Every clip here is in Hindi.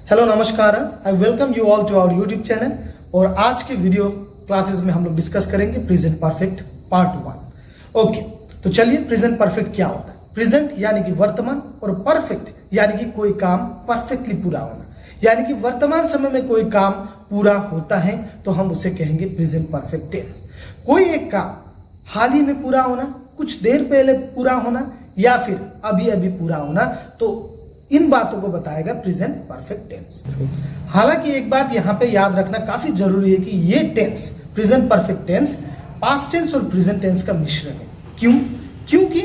हेलो नमस्कार, I welcome you all to our YouTube channel. और आज के वीडियो क्लासेस में हम लोग डिस्कस करेंगे प्रेजेंट परफेक्ट पार्ट 1। ओके, तो चलिए प्रेजेंट परफेक्ट क्या होता है। प्रेजेंट यानी कि वर्तमान और परफेक्ट यानी कि कोई काम परफेक्टली पूरा होना, यानी कि वर्तमान समय में कोई काम पूरा होता है तो हम उसे कहेंगे प्रेजेंट परफेक्ट टेंस। कोई एक काम हाल ही में पूरा होना, कुछ देर पहले पूरा होना या फिर अभी अभी पूरा होना, तो इन बातों को बताएगा प्रेजेंट परफेक्ट टेंस। हालांकि एक बात यहां पे याद रखना काफी जरूरी है कि ये tense present perfect tense past tense और प्रेजेंट टेंस का मिश्रण है। क्यों? क्योंकि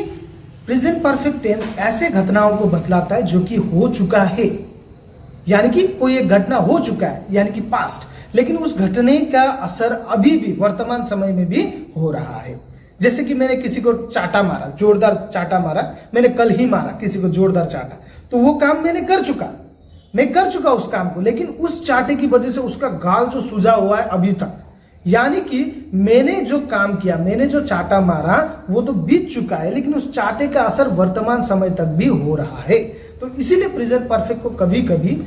प्रेजेंट परफेक्ट टेंस ऐसे घटनाओं को बतलाता है जो कि हो चुका है, यानी कि कोई एक घटना हो चुका है यानी कि पास्ट, लेकिन उस घटने का असर अभी भी वर्तमान समय में भी हो रहा है। जैसे कि मैंने किसी को चाटा मारा, जोरदार चाटा मारा, मैंने कल ही मारा किसी को जोरदार चाटा, तो वो काम मैं कर चुका उस काम को, लेकिन उस चाटे की वजह से उसका गाल जो सूजा हुआ है अभी तक, यानी कि मैंने जो काम किया, मैंने जो चाटा मारा वो तो बीत चुका है, लेकिन उस चाटे का असर वर्तमान समय तक भी हो रहा है। तो इसीलिए प्रेजेंट परफेक्ट को कभी कभी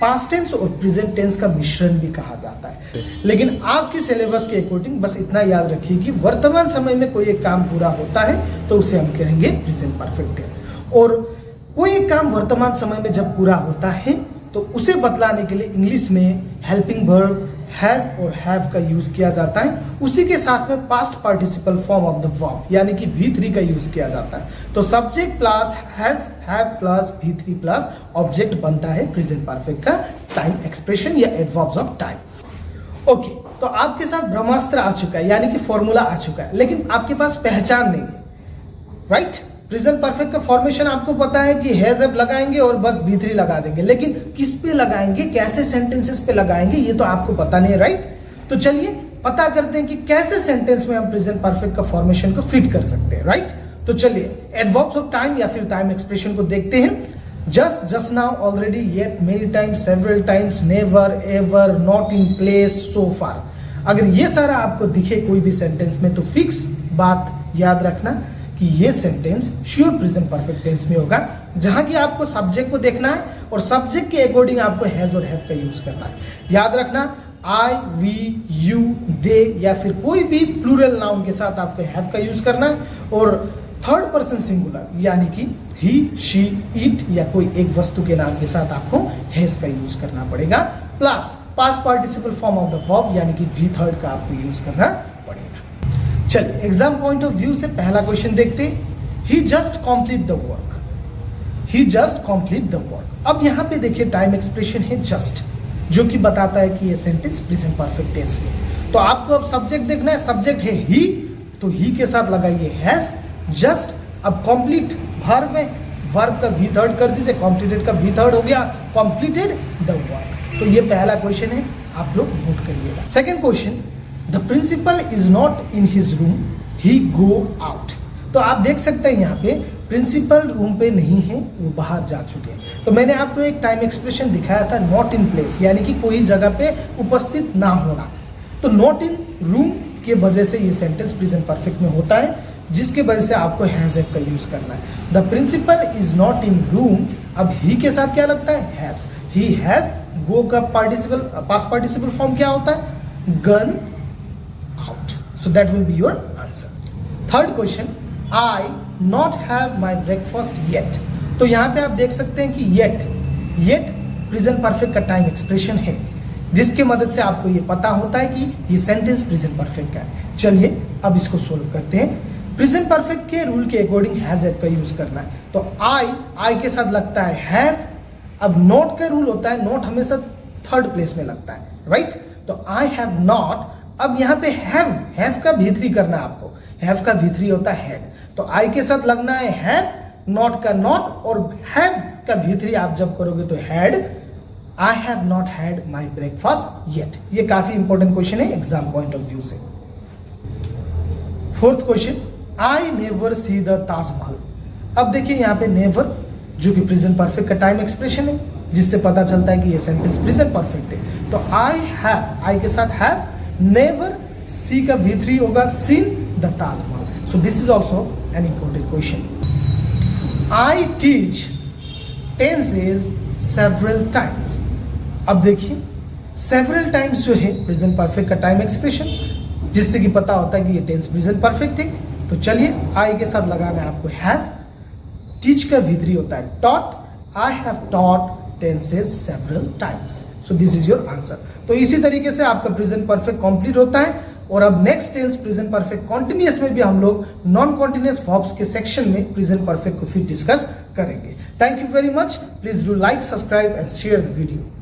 पास्ट टेंस और प्रेजेंट टेंस का मिश्रण भी कहा जाता है। लेकिन आपके सिलेबस के अकॉर्डिंग बस इतना याद रखिए कि वर्तमान समय में कोई एक काम पूरा होता है तो उसे हम कहेंगे प्रेजेंट परफेक्ट टेंस, और कोई एक काम वर्तमान समय में जब पूरा होता है तो उसे बतलाने के लिए इंग्लिश में हेल्पिंग वर्ब हैज और हैव का यूज किया जाता है। उसी के साथ में past participle form of the verb यानी कि V3 का यूज किया जाता है। तो subject plus has have plus V3 plus object बनता है प्रेजेंट परफेक्ट का टाइम एक्सप्रेशन या एडवर्ब्स ऑफ टाइम। ओके, तो आपके साथ ब्रह्मास्त्र आ चुका है यानी कि फॉर्मूला आ चुका है, लेकिन आपके पास पहचान नहीं है, राइट? प्रेजेंट परफेक्ट का फॉर्मेशन आपको पता है कि हैज हैव लगाएंगे और बस V3 लगा देंगे, लेकिन किस पे लगाएंगे, कैसे सेंटेंसेस पे लगाएंगे, ये तो आपको पता नहीं है, राइट? तो चलिए पता करते हैं कि कैसे सेंटेंस में हम प्रेजेंट परफेक्ट का फॉर्मेशन को फिट कर सकते हैं, राइट? तो चलिए एडवर्ब्स ऑफ टाइम या फिर टाइम एक्सप्रेशन को देखते हैं। Just, just now, already, yet, many times, several times, never, ever, not in place, so far. अगर ये सारा आपको दिखे कोई भी सेंटेंस में तो फिक्स बात याद रखना कि ये sentence sure present perfect tense में होगा, जहां की आपको सब्जेक्ट को देखना है और सब्जेक्ट के अकॉर्डिंग आपको हैज और हैव का यूज करना है। याद रखना आई, वी, यू, दे या फिर कोई भी प्लूरल नाउन के साथ आपको हैव का यूज करना है, और थर्ड पर्सन सिंगुलर यानी कि ही, शी, इट या कोई एक वस्तु के नाम के साथ आपको हैज का यूज करना पड़ेगा, plus past participle form of the verb यानी कि V3 का आपको यूज करना पड़ेगा। चलिए एग्जाम पॉइंट ऑफ व्यू से पहला क्वेश्चन देखते हैं। He just complete the work, he just complete the work. अब यहां पे देखिए टाइम एक्सप्रेशन है जस्ट, जो कि बताता है कि ये सेंटेंस प्रेजेंट परफेक्ट टेंस में। तो आपको अब सब्जेक्ट देखना है, सब्जेक्ट है ही, तो ही के साथ लगाइए हैज। जस्ट, अब कंप्लीट वर्ब है, वर्ब का V3 कर दीजिए, कंप्लीटेड का V3 हो गया, कंप्लीटेड द वर्क। तो ये पहला क्वेश्चन है, आप लोग नोट करिएगा। Second question, the principal is not in his room, he go out. तो आप देख सकते हैं यहाँ पे प्रिंसिपल रूम पे नहीं है, वो बाहर जा चुके हैं। तो मैंने आपको एक टाइम एक्सप्रेशन दिखाया था नॉट इन प्लेस, यानी कि कोई जगह पे उपस्थित ना होना। तो नॉट इन रूम के वजह से ये सेंटेंस प्रेजेंट परफेक्ट में होता है, जिसके वजह से आपको हैज हैव का यूज करना है। The principal is not in room, अब ही के साथ क्या लगता है, हैज। ही हैज, गो का पार्टिसिपल पास्ट पार्टिसिपल फॉर्म क्या होता है, gun out. So that will be your answer. Third question, I not have my breakfast yet. तो यहाँ पे आप देख सकते हैं कि yet प्रेजेंट परफेक्ट का टाइम एक्सप्रेशन है, जिसके मदद से आपको ये पता होता है कि ये सेंटेंस प्रेजेंट परफेक्ट का है। चलिए अब इसको सोल्व करते हैं। प्रेजेंट परफेक्ट के रूल के अकॉर्डिंग हैज हैव का यूज करना है। तो आई के साथ लगता है हैव। अब नॉट का रूल होता है, नॉट हमेशा थर्ड प्लेस में लगता है, राइट? तो आई हैव नॉट। अब यहाँ पे हैव का V3 करना है आपको, हैव का V3 होता है हैड, तो आई के साथ लगना है हैव, नॉट का नॉट, और हैव का V3 आप जब करोगे तो had. I have not had my breakfast yet. ये काफी इंपॉर्टेंट क्वेश्चन है एग्जाम पॉइंट ऑफ व्यू से। Fourth question, I never see the Taj Mahal. अब देखिए यहाँ पे नेवर, जो कि प्रेजेंट परफेक्ट का टाइम एक्सप्रेशन है, जिससे पता चलता है कि ये सेंटेंस प्रेजेंट परफेक्ट है। तो आई हैव, आई के साथ हैव, नेवर, सी का V3 होगा, seen the Taj Mahal. So this is also an important question. I teach tenses several times. अब देखिए सेवरल टाइम्स जो है प्रेजेंट परफेक्ट का टाइम एक्सप्रेशन, जिससे कि पता होता है कि ये टेंस प्रेजेंट परफेक्ट है। तो चलिए आई के साथ लगाना है आपको हैव, टीच का V3 होता है taught, I have taught tenses several times, so this is your answer. तो इसी तरीके से आपका प्रेजेंट परफेक्ट कंप्लीट होता है। और अब next tense present perfect continuous में भी हम लोग नॉन कॉन्टिन्यूअस वर्ब्स के सेक्शन में प्रेजेंट परफेक्ट को फिर डिस्कस करेंगे। Thank you very much. Please do like, subscribe and share the video.